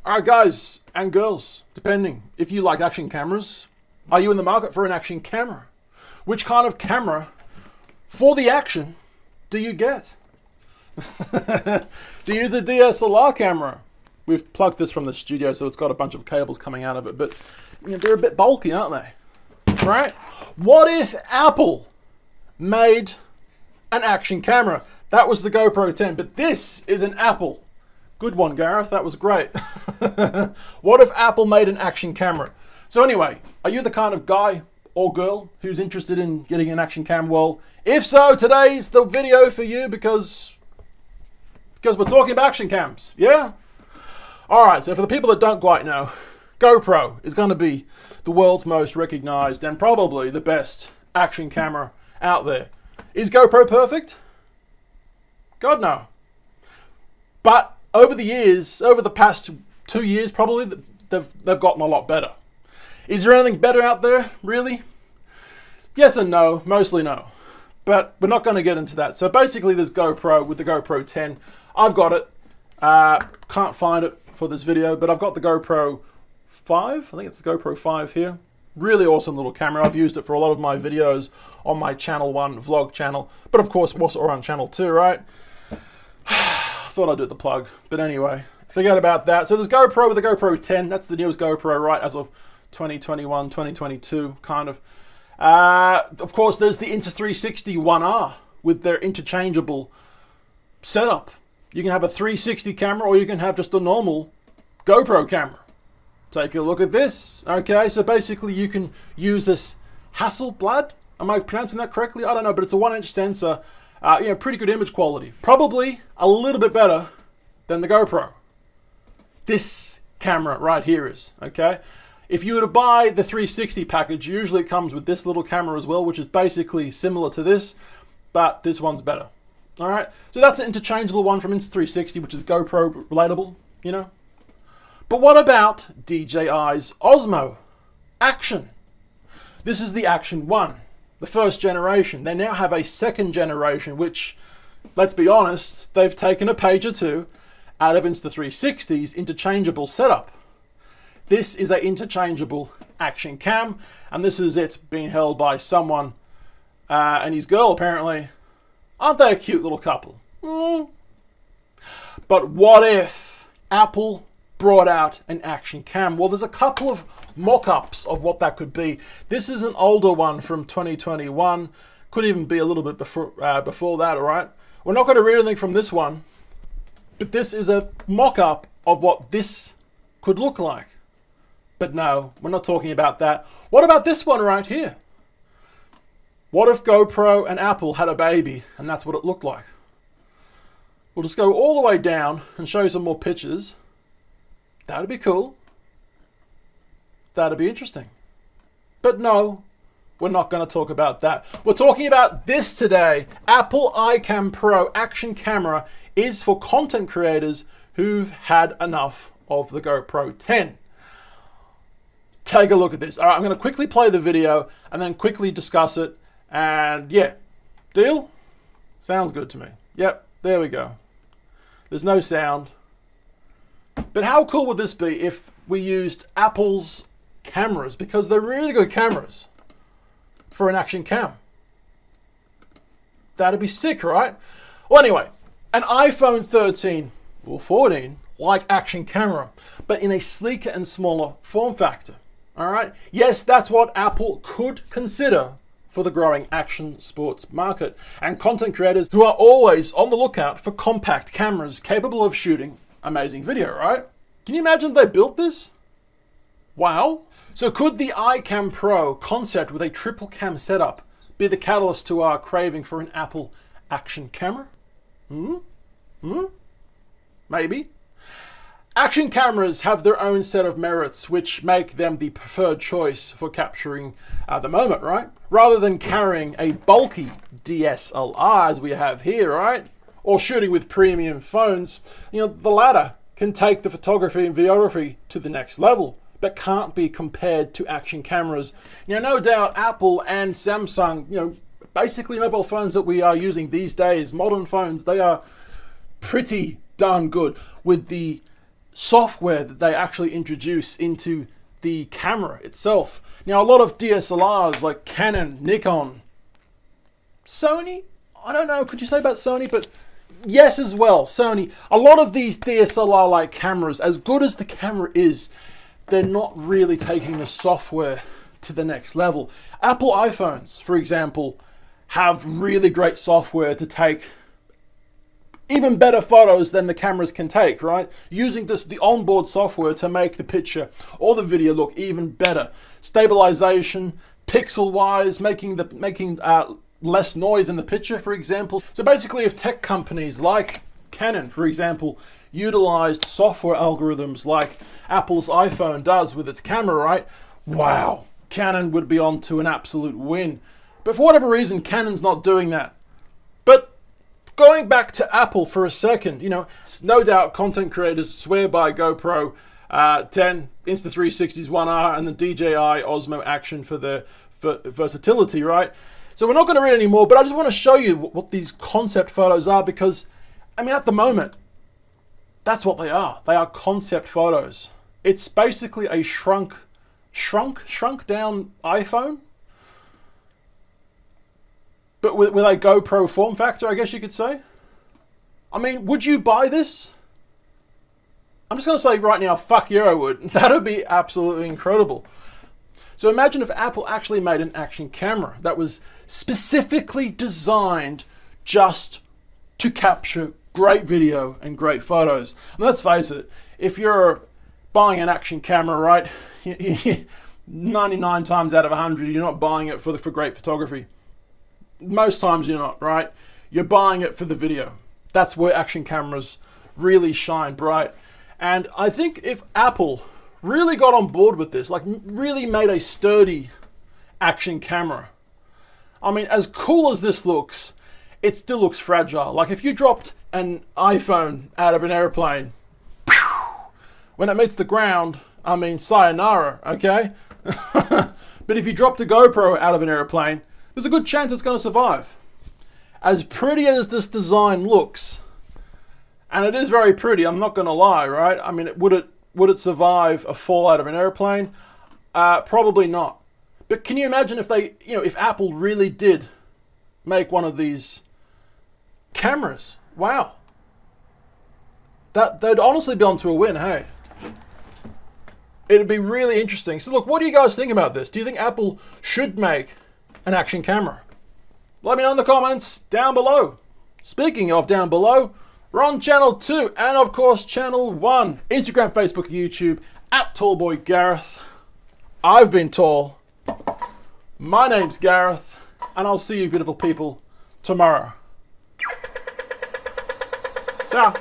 Alright guys and girls, depending if you like action cameras, are you in the market for an action camera? Which kind of camera for the action do you get? Do you use a DSLR camera? We've plugged this from the studio, so it's got a bunch of cables coming out of it, but you know, they're a bit bulky, aren't they? Right? What if Apple made an action camera? That was the GoPro 10, but this is an Apple. Good one, Gareth. That was great. What if Apple made an action camera? So anyway, are you the kind of guy or girl who's interested in getting an action cam? Well, if so, today's the video for you because we're talking about action cams. Yeah? All right, so for the people that don't quite know, GoPro is going to be the world's most recognized and probably the best action camera out there. Is GoPro perfect? God, no. But over the years, over the past 2 years probably, they've gotten a lot better. Is there anything better out there, really? Yes and no, mostly no. But we're not going to get into that. So basically there's GoPro with the GoPro 10. I've got it. Can't find it for this video, but I've got the GoPro 5. I think it's the GoPro 5 here. Really awesome little camera. I've used it for a lot of my videos on my Channel 1 vlog channel. But of course, also on Channel 2, right? Thought I'd do the plug. But anyway, forget about that. So there's GoPro with the GoPro 10. That's the newest GoPro, right, as of 2021, 2022, kind of. Of course, there's the Insta360 1R with their interchangeable setup. You can have a 360 camera or you can have just a normal GoPro camera. Take a look at this. Okay, so basically you can use this Hasselblad. Am I pronouncing that correctly? I don't know, but it's a 1-inch sensor. You know, pretty good image quality. Probably a little bit better than the GoPro. This camera right here is, okay? If you were to buy the 360 package, usually it comes with this little camera as well, which is basically similar to this, but this one's better. All right, so that's an interchangeable one from Insta360, which is GoPro relatable, you know. But what about DJI's Osmo Action? This is the Action 1, the first generation. They now have a second generation, which, let's be honest, they've taken a page or two out of Insta360's interchangeable setup. This is an interchangeable action cam, and this is it being held by someone and his girl, apparently. Aren't they a cute little couple? But what if Apple brought out an action cam? Well, there's a couple of mock-ups of what that could be. This is an older one from 2021. Could even be a little bit before that, all right? We're not going to read anything from this one, but this is a mock-up of what this could look like. But no, we're not talking about that. What about this one right here? What if GoPro and Apple had a baby and that's what it looked like? We'll just go all the way down and show you some more pictures. That'd be cool. That'd be interesting. But no, we're not going to talk about that. We're talking about this today. Apple iCam Pro action camera is for content creators who've had enough of the GoPro 10. Take a look at this. All right, I'm going to quickly play the video and then quickly discuss it. And yeah, deal? Sounds good to me. Yep, there we go. There's no sound. But how cool would this be if we used Apple's cameras? Because they're really good cameras for an action cam. That'd be sick, right? Well, anyway, an iPhone 13 or 14 like action camera, but in a sleeker and smaller form factor. All right. Yes, that's what Apple could consider for the growing action sports market and content creators who are always on the lookout for compact cameras capable of shooting amazing video, right? Can you imagine if they built this? Wow. So could the iCam Pro concept with a triple cam setup be the catalyst to our craving for an Apple action camera? Maybe. Action cameras have their own set of merits which make them the preferred choice for capturing the moment, right? Rather than carrying a bulky DSLR as we have here, right? Or shooting with premium phones, you know, the latter can take the photography and videography to the next level, but can't be compared to action cameras. You know, no doubt Apple and Samsung, you know, basically mobile phones that we are using these days, modern phones, they are pretty darn good with the software that they actually introduce into the camera itself. Now, a lot of DSLRs like Canon, Nikon, Sony, I don't know, could you say about Sony? But yes, as well, Sony. A lot of these DSLR-like cameras, as good as the camera is, they're not really taking the software to the next level. Apple iPhones, for example, have really great software to take even better photos than the cameras can take, right? Using the onboard software to make the picture or the video look even better. Stabilization, pixel-wise, making less noise in the picture, for example. So basically, if tech companies like Canon, for example, utilized software algorithms like Apple's iPhone does with its camera, right? Wow, Canon would be on to an absolute win. But for whatever reason, Canon's not doing that. But going back to Apple for a second, you know, no doubt content creators swear by GoPro 10, Insta360's 1R, and the DJI Osmo Action for the versatility, right? So we're not going to read any more, but I just want to show you what these concept photos are because, I mean, at the moment, that's what they are. They are concept photos. It's basically a shrunk down iPhone, but with a GoPro form factor, I guess you could say. I mean, would you buy this? I'm just going to say right now, fuck yeah, I would. That would be absolutely incredible. So imagine if Apple actually made an action camera that was specifically designed just to capture great video and great photos. And let's face it, if you're buying an action camera, right, 99 times out of 100, you're not buying it for great photography. Most times you're not, right? You're buying it for the video. That's where action cameras really shine bright. And I think if Apple really got on board with this, like really made a sturdy action camera, I mean, as cool as this looks, it still looks fragile. Like if you dropped an iPhone out of an airplane, when it meets the ground, I mean, sayonara, okay? But if you dropped a GoPro out of an airplane, there's a good chance it's going to survive. As pretty as this design looks, and it is very pretty, I'm not going to lie, right? I mean, would it survive a fall out of an airplane? Probably not. But can you imagine if if Apple really did make one of these cameras? Wow. They'd honestly be on to a win, hey? It'd be really interesting. So look, what do you guys think about this? Do you think Apple should make an action camera? Let me know in the comments down below. Speaking of down below, we're on channel 2 and of course channel 1. Instagram, Facebook, YouTube, @TallBoyGareth. I've been tall. My name's Gareth, and I'll see you beautiful people tomorrow. Ciao.